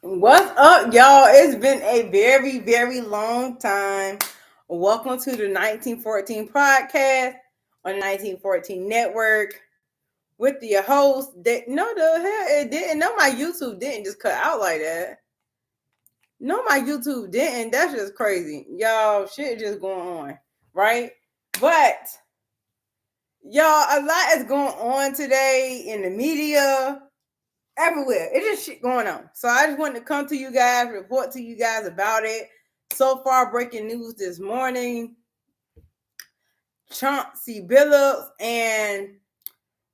What's up, y'all? It's been a very, very long time. Welcome to the 1914 podcast on the 1914 network with your host. No, the hell it didn't. No, my YouTube didn't just cut out like that. No, my YouTube didn't. That's just crazy. Y'all, shit just going on, right? But, y'all, a lot is going on today in the media everywhere. It's just shit going on. So I just wanted to come to you guys, report to you guys about it. So far, breaking news this morning: Chauncey Billups and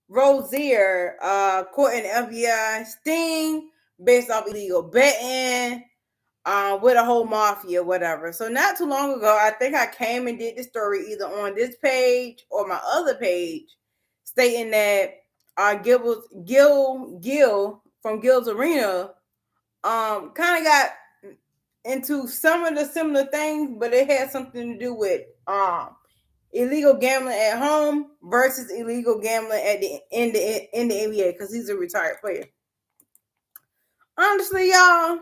Rozier caught in the FBI sting based off illegal betting with a whole mafia, whatever. So not too long ago, I think I came and did the story either on this page or my other page, stating that Gil from Gil's Arena kind of got into some of the similar things, but it had something to do with illegal gambling at home versus illegal gambling at the NBA because he's a retired player. Honestly, y'all,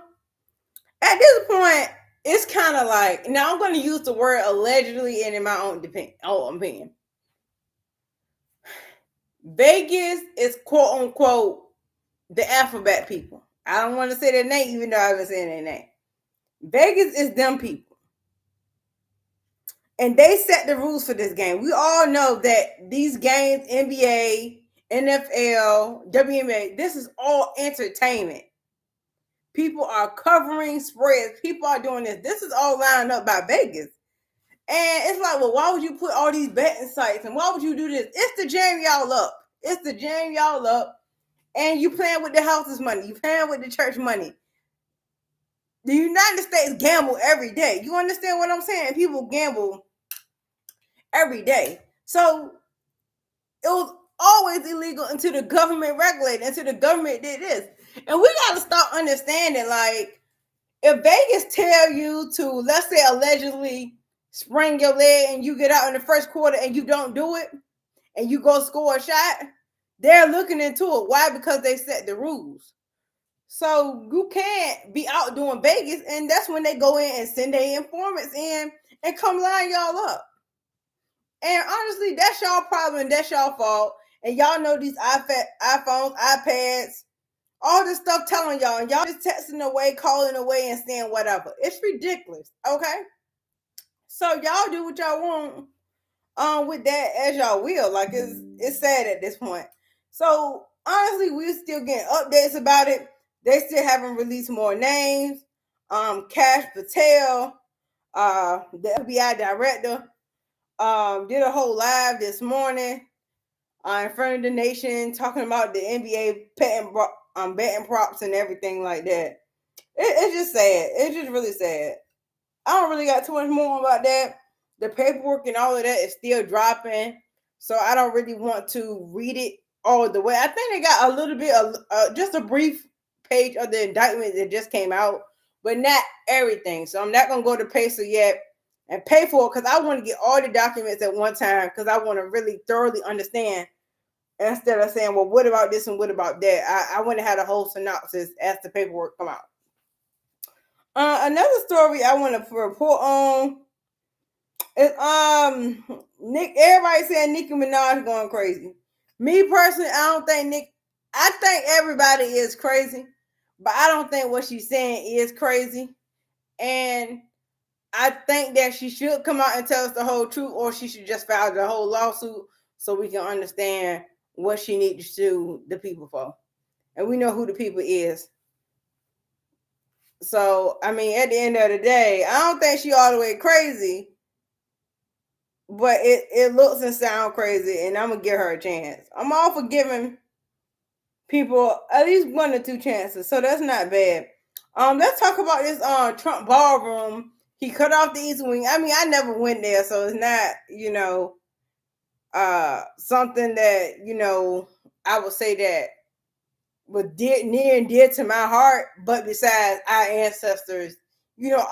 at this point, it's kind of like, now I'm going to use the word allegedly and in my own opinion. Vegas is quote unquote the alphabet people. I don't want to say their name, even though I've been saying their name. Vegas is them people. And they set the rules for this game. We all know that these games, NBA, NFL, WNBA, this is all entertainment. People are covering spreads. People are doing this. This is all lined up by Vegas. And it's like, well, why would you put all these betting sites and why would you do this? It's to jam y'all up. It's to jam y'all up. And you playing with the house's money. You playing with the church money. The United States gamble every day. You understand what I'm saying? People gamble every day. So it was always illegal until the government regulated, until the government did this. And we got to start understanding, like, if Vegas tell you to, let's say, allegedly sprain your leg and you get out in the first quarter and you don't do it and you go score a shot, they're looking into it. Why? Because they set the rules. So you can't be out doing Vegas, and that's when they go in and send their informants in and come line y'all up. And honestly, that's y'all problem. That's y'all fault. And y'all know these iPhones, iPads, all this stuff telling y'all, and y'all just texting away, calling away, and saying whatever. It's ridiculous. Okay. So y'all do what y'all want with that as y'all will. Like it's sad at this point. So honestly, we're still getting updates about it. They still haven't released more names. Cash Patel, the FBI director, did a whole live this morning in front of the nation talking about the NBA betting props and everything like that. It's just sad. It's just really sad. I don't really got too much more about that. The paperwork and all of that is still dropping, so I don't really want to read it all the way. I think they got a little bit of just a brief page of the indictment that just came out, but not everything. So I'm not gonna go to Pacer yet and pay for it because I want to get all the documents at one time because I want to really thoroughly understand instead of saying, well, what about this and what about that? I want to have a whole synopsis as the paperwork come out. Another story I want to report on is Nick. Everybody saying Nicki Minaj going crazy. Me personally, I don't think Nick. I think everybody is crazy, but I don't think what she's saying is crazy. And I think that she should come out and tell us the whole truth, or she should just file the whole lawsuit so we can understand what she needs to sue the people for. And we know who the people is. So, I mean, at the end of the day, I don't think she all the way crazy, but it looks and sounds crazy, and I'm going to give her a chance. I'm all for giving people at least 1 or 2 chances, so that's not bad. Let's talk about this Trump ballroom. He cut off the East Wing. I mean, I never went there, so it's not, something that, I would say that was near and dear to my heart. But besides, our ancestors,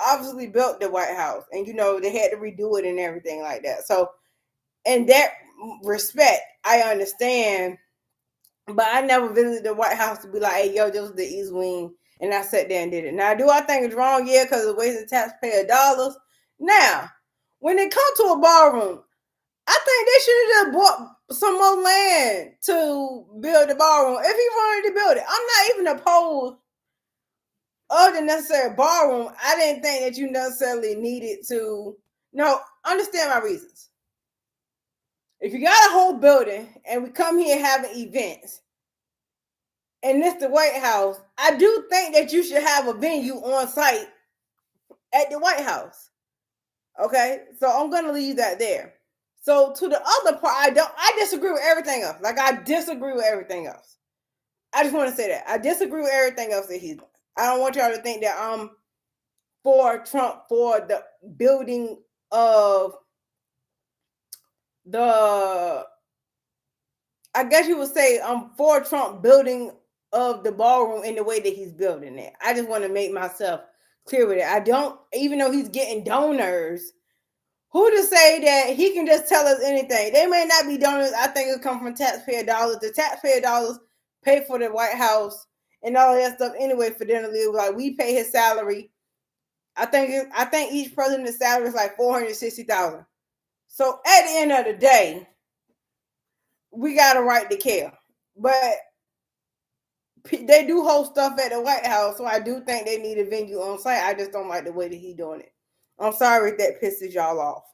obviously built the White House, and they had to redo it and everything like that. So, in that respect, I understand. But I never visited the White House to be like, "Hey, yo, this was the East Wing," And I sat there and did it. Now, do I think it's wrong? Yeah, because it's wasting taxpayer dollars. Now, when it comes to a ballroom, I think they should have just bought some more land to build the ballroom if he wanted to build it. I'm not even opposed of the necessary ballroom. I didn't think that you necessarily needed to. No, understand my reasons. If you got a whole building and we come here having events, and this the White House, I do think that you should have a venue on site at the White House. Okay, so I'm gonna leave that there. So to the other part, I disagree with everything else. Like I disagree with everything else. I just want to say that I disagree with everything else that he's doing. I don't want y'all to think that I'm for Trump for the building of the. I guess you would say I'm for Trump building of the ballroom in the way that he's building it. I just want to make myself clear with it. I don't, even though he's getting donors, who to say that he can just tell us anything? They may not be donors. I think it come from taxpayer dollars. The taxpayer dollars pay for the White House and all that stuff anyway for them to live. Like we pay his salary. I think each president's salary is like $460,000. So at the end of the day, we got a right to care. But they do host stuff at the White House, so I do think they need a venue on site. I just don't like the way that he's doing it. I'm sorry if that pisses y'all off.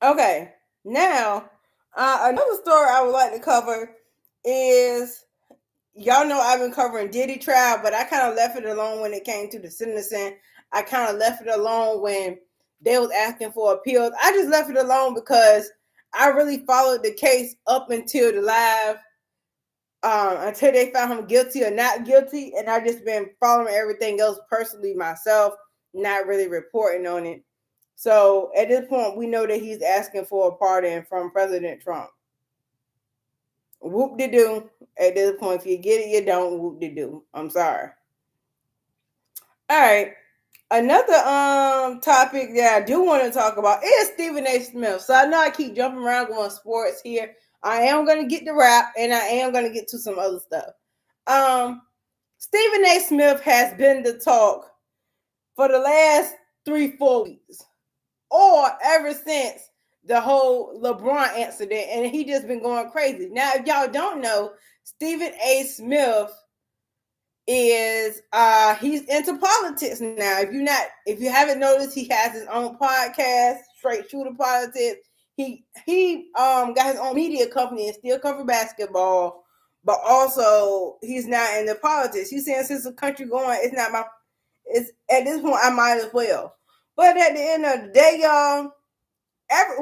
Okay, now another story I would like to cover is y'all know I've been covering Diddy trial, but I kind of left it alone when it came to the sentencing. I kind of left it alone when they was asking for appeals. I just left it alone because I really followed the case up until the live, until they found him guilty or not guilty, and I just been following everything else personally myself, not really reporting on it. So at this point, we know that he's asking for a pardon from President Trump. Whoop de doo. At this point, if you get it, you don't. Whoop de doo. I'm sorry. All right. Another topic that I do want to talk about is Stephen A. Smith. So I know I keep jumping around going sports here. I am going to get the rap, and I am going to get to some other stuff. Stephen A. Smith has been the talk for the last 3-4 weeks, or ever since the whole LeBron incident, and he just been going crazy. Now, if y'all don't know, Stephen A. Smith is he's into politics now. If you haven't noticed, he has his own podcast, Straight Shooter Politics. He got his own media company and still cover basketball, but also he's not into politics. He's saying since the country going, it's at this point I might as well. But at the end of the day, y'all,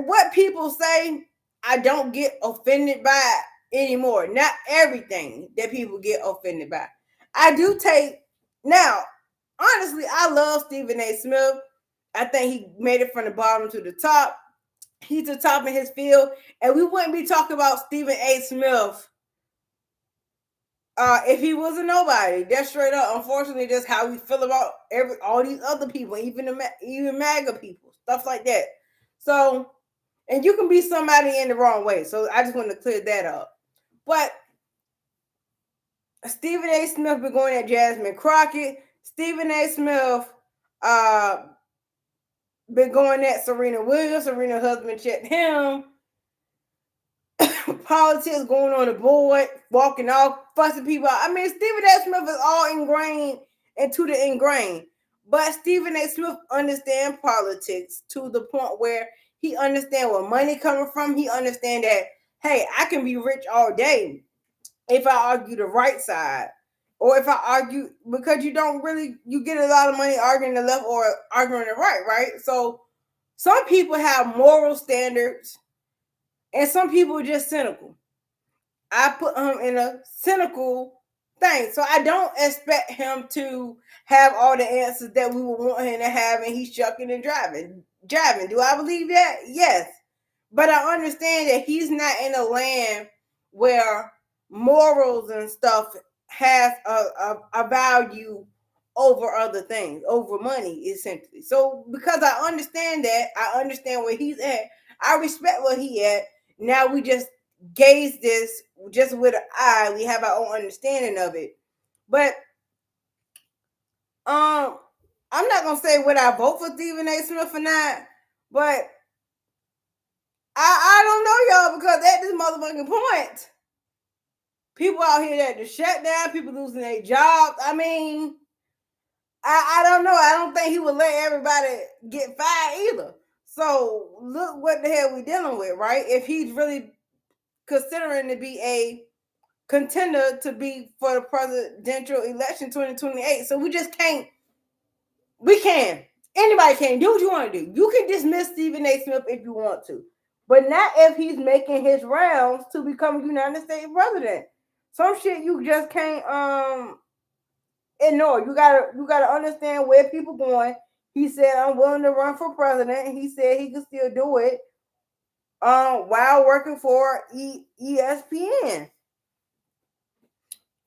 what people say, I don't get offended by anymore. Not everything that people get offended by. I do take now. Honestly, I love Stephen A. Smith. I think he made it from the bottom to the top. He's the top in his field, and we wouldn't be talking about Stephen A. Smith if he was a nobody. That's straight up. Unfortunately, that's how we feel about all these other people, even MAGA people, stuff like that. So, and you can be somebody in the wrong way. So I just want to clear that up. But Stephen A. Smith been going at Jasmine Crockett. Stephen A. Smith been going at Serena Williams. Serena's husband checked him. Politics going on the board, walking off, fussing people out. I mean, Stephen A. Smith is all ingrained into the ingrained. But Stephen A. Smith understands politics to the point where he understands where money coming from. He understands that, hey, I can be rich all day if I argue the right side. Or if I argue, because you get a lot of money arguing the left or arguing the right? So some people have moral standards and some people are just cynical. I put him in a cynical thing. So I don't expect him to have all the answers that we would want him to have, and he's shucking and driving. Do I believe that? Yes. But I understand that he's not in a land where morals and stuff has a value over other things, over money, essentially. So because I understand that, I understand where he's at. I respect where he at. Now we just gaze this just with an eye. We have our own understanding of it. But I'm not gonna say would I vote for Stephen A. Smith or not, but I don't know, y'all, because at this motherfucking point, people out here that the shutdown, people losing their jobs. I mean, I don't know. I don't think he would let everybody get fired either. So look what the hell we dealing with, right? If he's really considering to be a contender to be for the presidential election 2028. So we just can't, we can. Anybody can do what you want to do. You can dismiss Stephen A. Smith if you want to, but not if he's making his rounds to become United States president. Some shit you just can't ignore. You gotta understand where people going. He said, I'm willing to run for president. He said he could still do it while working for ESPN.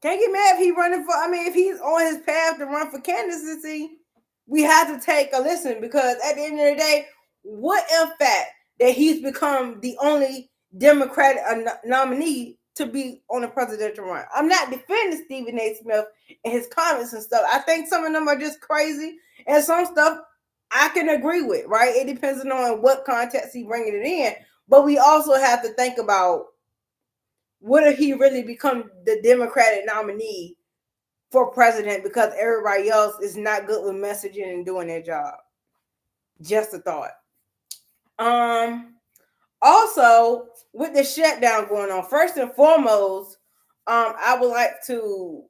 Can't get mad if he's running for, I mean, if he's on his path to run for candidacy, we have to take a listen, because at the end of the day, what if fact that he's become the only Democratic nominee to be on the presidential run? I'm not defending Stephen A. Smith and his comments and stuff. I think some of them are just crazy, and some stuff I can agree with, right? It depends on what context he's bringing it in. But we also have to think about, what if he really become the Democratic nominee for president because everybody else is not good with messaging and doing their job? Just a thought. Also, with the shutdown going on, first and foremost, I would like to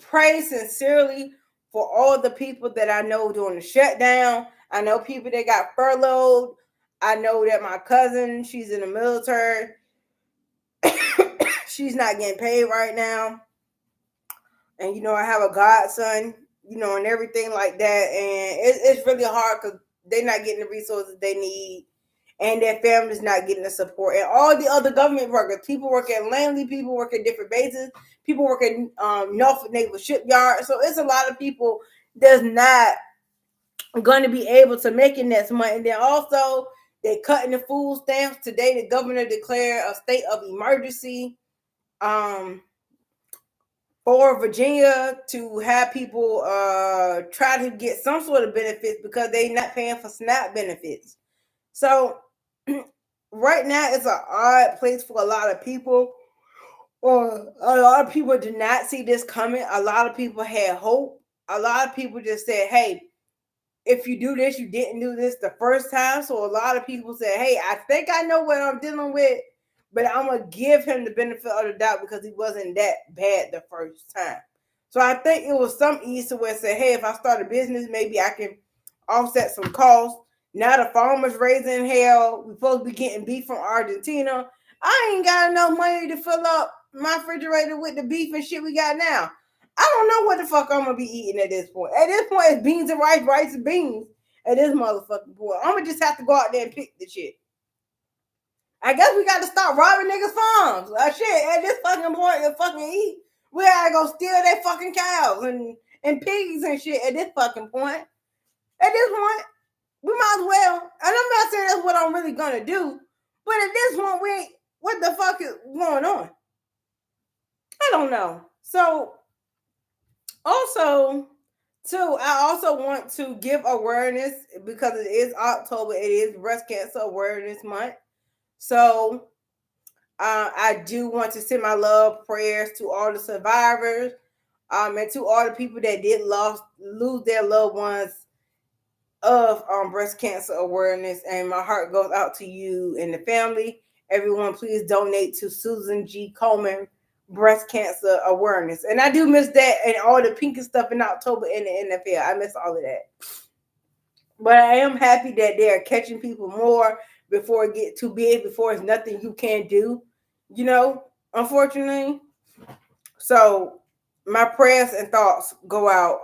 pray sincerely for all the people that I know during the shutdown. I know people that got furloughed. I know that my cousin, she's in the military. She's not getting paid right now. And, I have a godson, and everything like that. And it's really hard because they're not getting the resources they need. And their family's not getting the support. And all the other government workers, people work at Langley, people work at different bases, people work at Norfolk Naval Shipyard. So it's a lot of people that's not going to be able to make it next month. And then also, they're cutting the food stamps. Today, the governor declared a state of emergency for Virginia to have people try to get some sort of benefits because they're not paying for SNAP benefits. So right now, it's an odd place for a lot of people. Or a lot of people did not see this coming. A lot of people had hope. A lot of people just said, hey, if you do this, you didn't do this the first time. So a lot of people said, hey, I think I know what I'm dealing with, but I'm going to give him the benefit of the doubt because he wasn't that bad the first time. So I think it was some ease to where it said, hey, if I start a business, maybe I can offset some costs. Now the farmers raising hell. We're supposed to be getting beef from Argentina. I ain't got enough money to fill up my refrigerator with the beef and shit we got now. I don't know what the fuck I'm gonna be eating at this point. At this point, it's beans and rice, rice and beans. At this motherfucking point, I'm gonna just have to go out there and pick the shit. I guess we got to stop robbing niggas' farms. Shit, at this fucking point, to fucking eat, we gotta go steal their fucking cows and pigs and shit. At this fucking point, we might as well. And I'm not saying that's what I'm really gonna do, but at this point, we ain't. What the fuck is going on? I don't know. So. Also, too, I also want to give awareness because it is October. It is Breast Cancer Awareness Month. So, I do want to send my love prayers to all the survivors, and to all the people that did lose their loved ones of breast cancer awareness. And my heart goes out to you and the family. Everyone, please donate to Susan G. Komen breast cancer awareness. And I do miss that and all the pinky stuff in October in the NFL. I miss all of that. But I am happy that they are catching people more before it get too big, before it's nothing you can't do, unfortunately. So my prayers and thoughts go out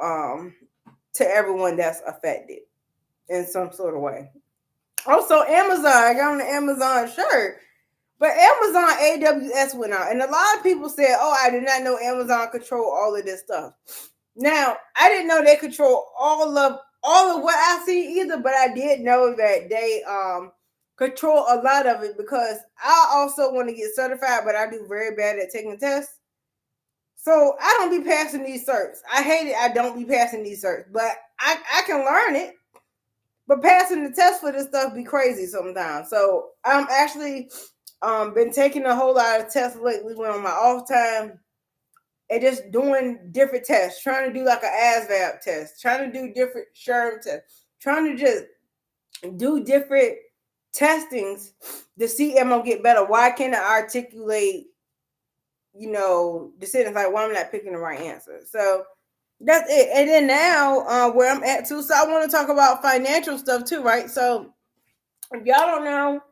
to everyone that's affected in some sort of way. Also, Amazon. I got on the Amazon shirt. But Amazon AWS went out. And a lot of people said, oh, I did not know Amazon control all of this stuff. Now, I didn't know they control all of what I see either, but I did know that they control a lot of it because I also want to get certified, but I do very bad at taking tests. So I don't be passing these certs. I hate it. I don't be passing these certs, but I can learn it, but passing the test for this stuff be crazy sometimes. So I'm actually been taking a whole lot of tests lately when on my off time and just doing different tests, trying to do like an ASVAB test, trying to do different SHRM tests, trying to just do different testings to see am I gonna get better. Why can't I articulate, decisions like why I'm not picking the right answer? So that's it. And then now, where I'm at too. So I want to talk about financial stuff too, right? So if y'all don't know,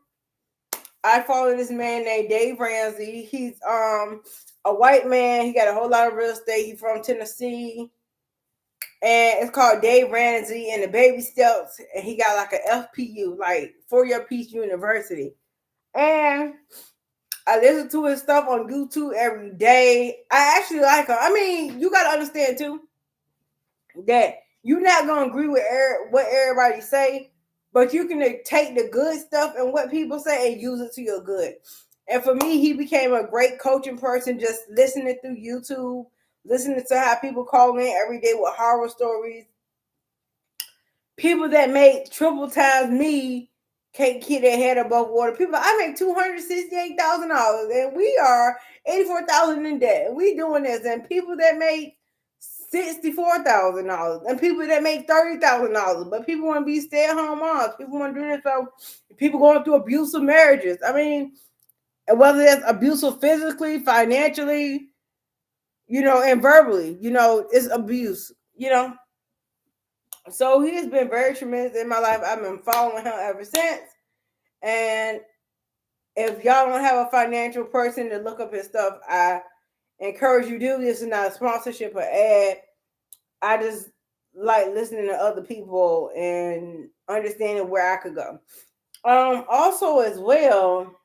I follow this man named Dave Ramsey. He's a white man. He got a whole lot of real estate. He's from Tennessee. And it's called Dave Ramsey and the Baby Steps. And he got like an FPU, like 4-year Peace University. And I listen to his stuff on YouTube every day. I actually like him. I mean, you got to understand too that you're not going to agree with what everybody say, but you can take the good stuff and what people say and use it to your good. And for me, he became a great coaching person just listening through YouTube, listening to how people call in every day with horror stories. People that make triple times me can't keep their head above water. People, I make $268,000 and we are $84,000 in debt. And we doing this. And people that make $64,000 and people that make $30,000, but people want to be stay-at-home moms. People want to do this. So people going through abusive marriages. I mean, whether that's abusive physically, financially, and verbally, it's abuse, So he has been very tremendous in my life. I've been following him ever since. And if y'all don't have a financial person to look up his stuff, I encourage you to do this. Is not a sponsorship or ad. I just like listening to other people and understanding where I could go. Also as well,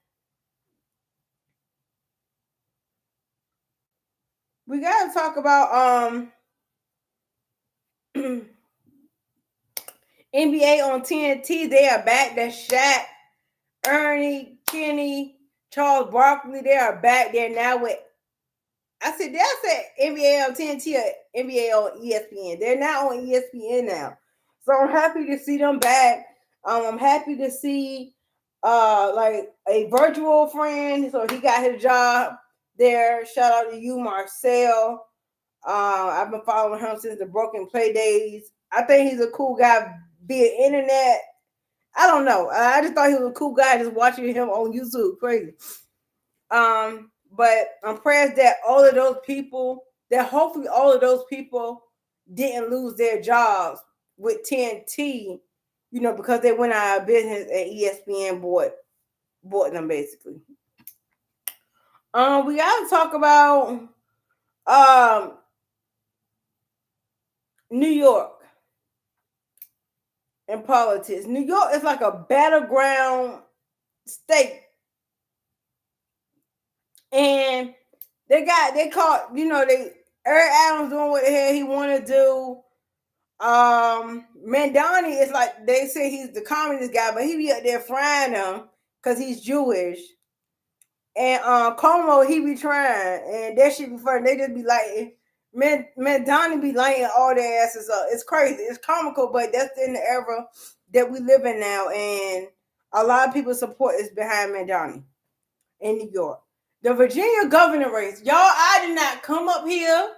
we gotta talk about NBA on TNT. They are back. That's Shaq, Ernie, Kenny, Charles Barkley. They are back there now with. I said NBA on TNT or NBA on ESPN. They're not on ESPN now, so I'm happy to see them back. I'm happy to see like a virtual friend. So he got his job there. Shout out to you, Marcel. I've been following him since the Broken Play days. I think he's a cool guy via internet. I don't know. I just thought he was a cool guy just watching him on YouTube. Crazy. But I'm praying that hopefully all of those people didn't lose their jobs with TNT, because they went out of business and ESPN bought them basically. We gotta talk about New York and politics. New York is like a battleground state. And Eric Adams doing what the hell he want to do. Mandani is like, they say he's the communist guy, but he be up there frying them because he's Jewish. And Como, he be trying, and that shit be funny. They just be like, Mandani be lighting all their asses up. It's crazy. It's comical, but that's in the era that we live in now, and a lot of people's support is behind Mandani in New York. The Virginia governor race, y'all, I did not come up here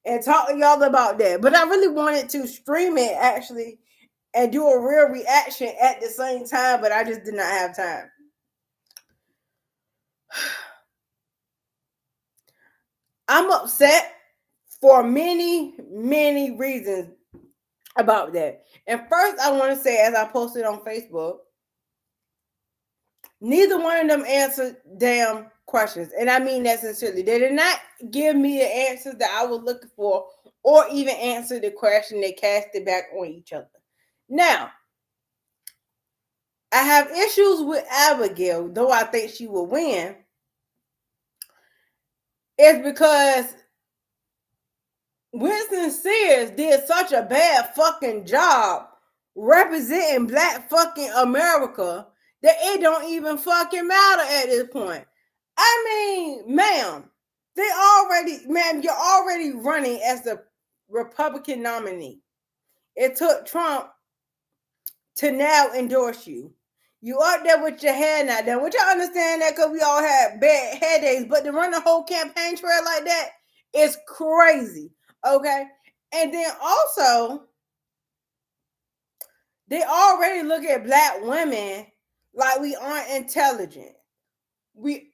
and talk to y'all about that, but I really wanted to stream it actually and do a real reaction at the same time, but I just did not have time. I'm upset for many, many reasons about that. And first, I want to say, as I posted on Facebook, neither one of them answered damn questions. And I mean that sincerely. They did not give me the answers that I was looking for or even answer the question. They cast it back on each other. Now, I have issues with Abigail, though I think she will win. It's because Winston Sears did such a bad fucking job representing Black fucking America that it don't even fucking matter at this point. I mean, ma'am, you're already running as the Republican nominee. it took Trump to now endorse you. You out there with your hair not done. Which I understand that because we all had bad hair days, but to run the whole campaign trail like that is crazy. Okay. And then also, they already look at black women like we aren't intelligent. We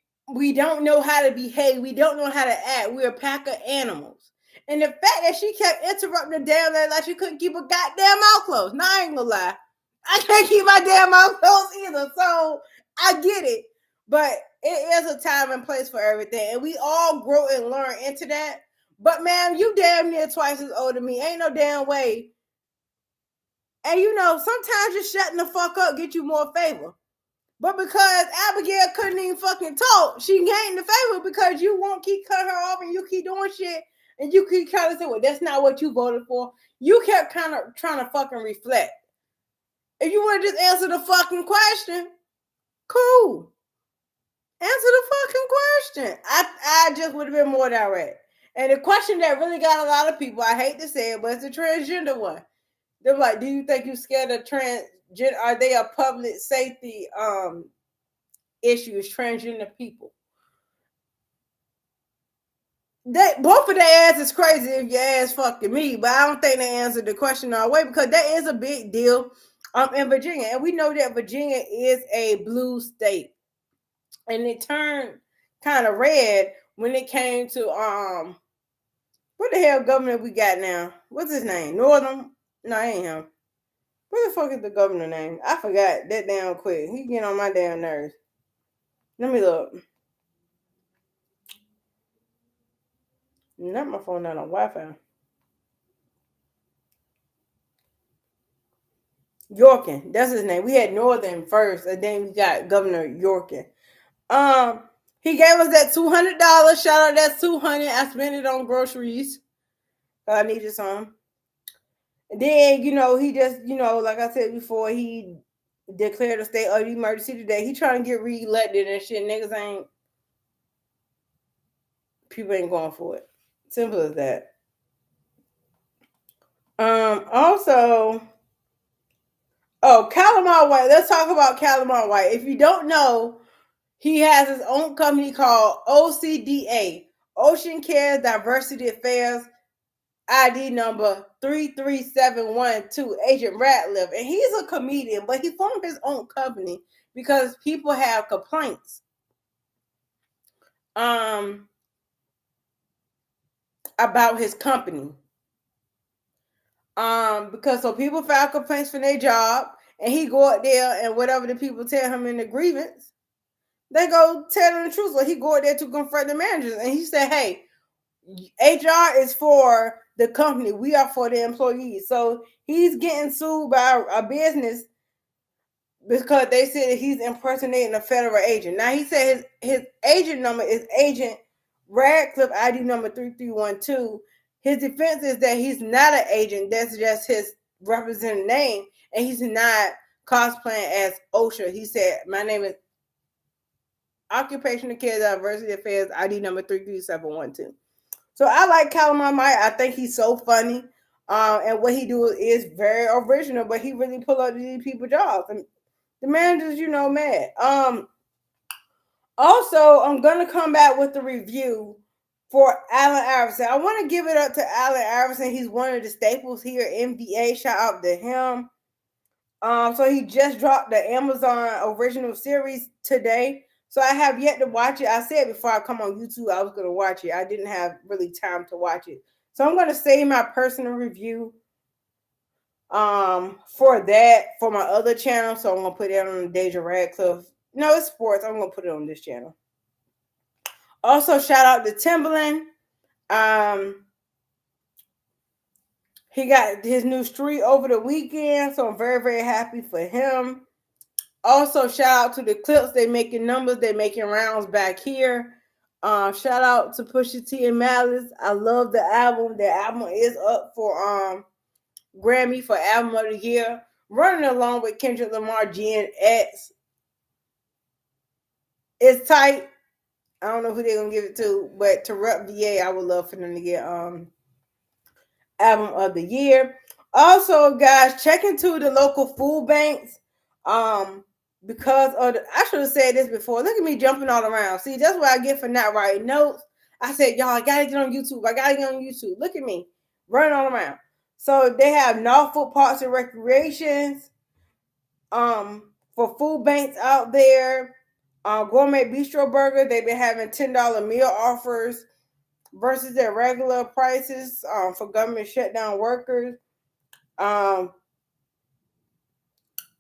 don't know how to behave. We don't know how to act. We're a pack of animals. And the fact that she kept interrupting the damn lady like she couldn't keep her goddamn mouth closed. Now I ain't gonna lie. I can't keep my damn mouth closed either. So I get it. But it is a time and place for everything. And we all grow and learn into that. But man, you damn near twice as old as me. Ain't no damn way. And you know, sometimes just shutting the fuck up get you more favor. But because Abigail couldn't even fucking talk, she gained the favor because you won't keep cutting her off and you keep doing shit and you keep kind of saying, well, that's not what you voted for. You kept kind of trying to fucking reflect. If you want to just answer the fucking question, cool. Answer the fucking question. I just would have been more direct. And the question that really got a lot of people, I hate to say it, but it's the transgender one. They're like, do you think you're scared of transgender? Are they a public safety issue is transgender people? Both of their ass is crazy if your ass fucking me, but I don't think they answered the question all the way because that is a big deal in Virginia. And we know that Virginia is a blue state. And it turned kind of red when it came to what the hell governor we got now? What's his name? Northern? No, ain't him. What the fuck is the governor name? I forgot that damn quick. He getting on my damn nerves. Let me look. Not my phone, not on Wi-Fi. Yorkin, that's his name. We had Northern first, and then we got Governor Yorkin. He gave us that $200. Shout out, that's $200. I spent it on groceries. I needed some. And then, you know, he just, you know, like I said before, he declared a state of emergency today. He trying to get reelected and shit. Niggas ain't, people ain't going for it. Simple as that. Also, Calamar White. Let's talk about Calamar White. If you don't know, he has his own company called OCDA, Ocean Care Diversity Affairs, ID number 33712, Agent Ratliff. And he's a comedian, but he formed his own company because people have complaints about his company. Because so people file complaints for their job, and he go out there and whatever the people tell him in the grievance, they go tell them the truth. So he go out there to confront the managers, and he said, "Hey, HR is for the company. We are for the employees." So he's getting sued by a business because they said that he's impersonating a federal agent. Now he said his agent number is Agent Radcliffe, ID number 3312. His defense is that he's not an agent. That's just his represented name, and he's not cosplaying as OSHA. He said, "My name is Occupational Care Diversity Affairs, ID number 33712." So I like Calamar Mike. I think he's so funny. And what he do is very original, but he really pull up these people jobs. And the managers, you know, mad. Also, I'm gonna come back with the review for Allen Iverson. I want to give it up to Allen Iverson. He's one of the staples here at NBA. Shout out to him. So he just dropped the Amazon original series today. So I have yet to watch it. I said before I come on YouTube, I was going to watch it. I didn't have really time to watch it. So I'm going to save my personal review for that, for my other channel. So I'm going to put it on Deja Radcliffe. No, it's sports. I'm going to put it on this channel. Also, shout out to Timberland. He got his new street over the weekend. So I'm very, very happy for him. Also, shout out to the Clips. They making numbers. They making rounds back here. Shout out to Pusha T and Malice. I love the album. The album is up for Grammy for Album of the Year. Running along with Kendrick Lamar, Gen X. It's tight. I don't know who they're gonna give it to, but to Rep VA, I would love for them to get Album of the Year. Also, guys, check into the local food banks. Um, because of I should have said this before. Look at me jumping all around. See, that's what I get for not writing notes. I said, y'all, I gotta get on YouTube. I gotta get on YouTube. Look at me running all around. So they have Norfolk Parks and Recreations. For food banks out there. Gourmet Bistro Burger, they've been having $10 meal offers versus their regular prices for government shutdown workers. Um,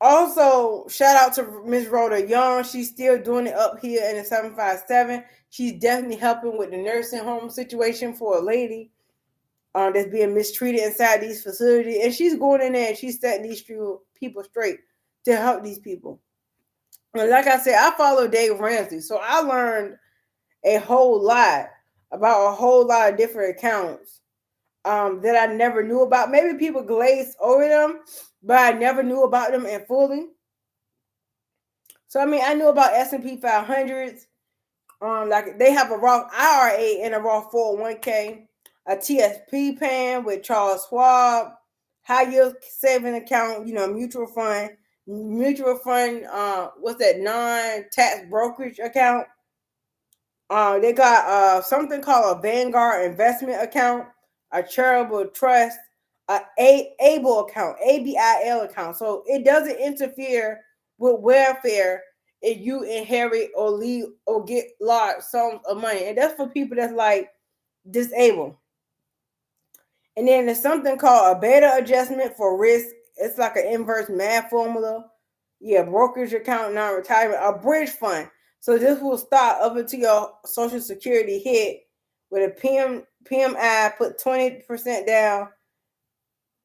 Also, shout out to Miss Rhoda Young. She's still doing it up here in the 757. She's definitely helping with the nursing home situation for a lady that's being mistreated inside these facilities. And she's going in there and she's setting these people straight to help these people. And like I said, I follow Dave Ramsey. So I learned a whole lot about a whole lot of different accounts that I never knew about. Maybe people glazed over them, but I never knew about them in fully. So I mean, I knew about S&P 500s. Like they have a Roth IRA and a Roth 401k, a TSP plan with Charles Schwab, high yield saving account, mutual fund. What's that? Non-tax brokerage account. They got something called a Vanguard investment account, a charitable trust, a ABLE account, ABIL account. So it doesn't interfere with welfare if you inherit or leave or get large sums of money. And that's for people that's like disabled. And then there's something called a beta adjustment for risk. It's like an inverse math formula. Yeah, brokerage account, non-retirement, a bridge fund. So this will start up until your Social Security hit with a PMI, put 20% down.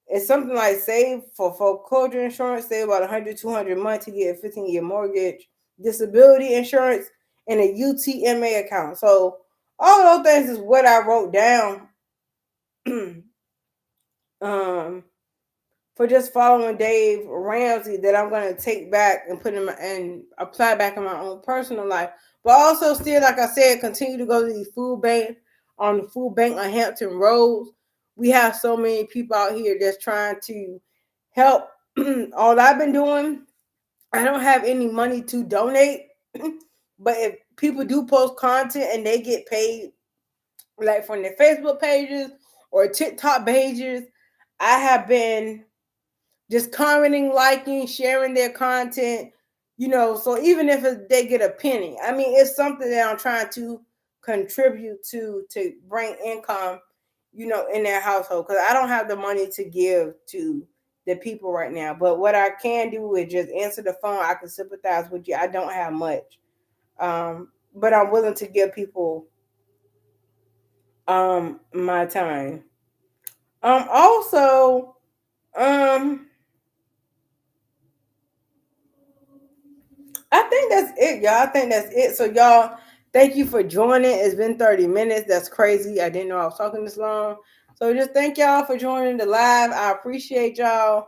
It's something like save for foreclosure insurance, save about 100, 200 a month to get a 15-year mortgage, disability insurance, and a UTMA account. So all those things is what I wrote down for just following Dave Ramsey that I'm gonna take back and put in my and apply back in my own personal life. But also still, like I said, continue to go to these food banks on the food bank on Hampton Roads. We have so many people out here that's trying to help. All I've been doing, I don't have any money to donate, but if people do post content and they get paid, like from their Facebook pages or TikTok pages, I have been just commenting, liking, sharing their content, so even if they get a penny, I mean, it's something that I'm trying to contribute to bring income, in their household, because I don't have the money to give to the people right now. But what I can do is just answer the phone. I can sympathize with you. I don't have much, but I'm willing to give people my time. Also, I think that's it, y'all. I think that's it. So, y'all, thank you for joining. It's been 30 minutes. That's crazy. I didn't know I was talking this long. So, just thank y'all for joining the live. I appreciate y'all.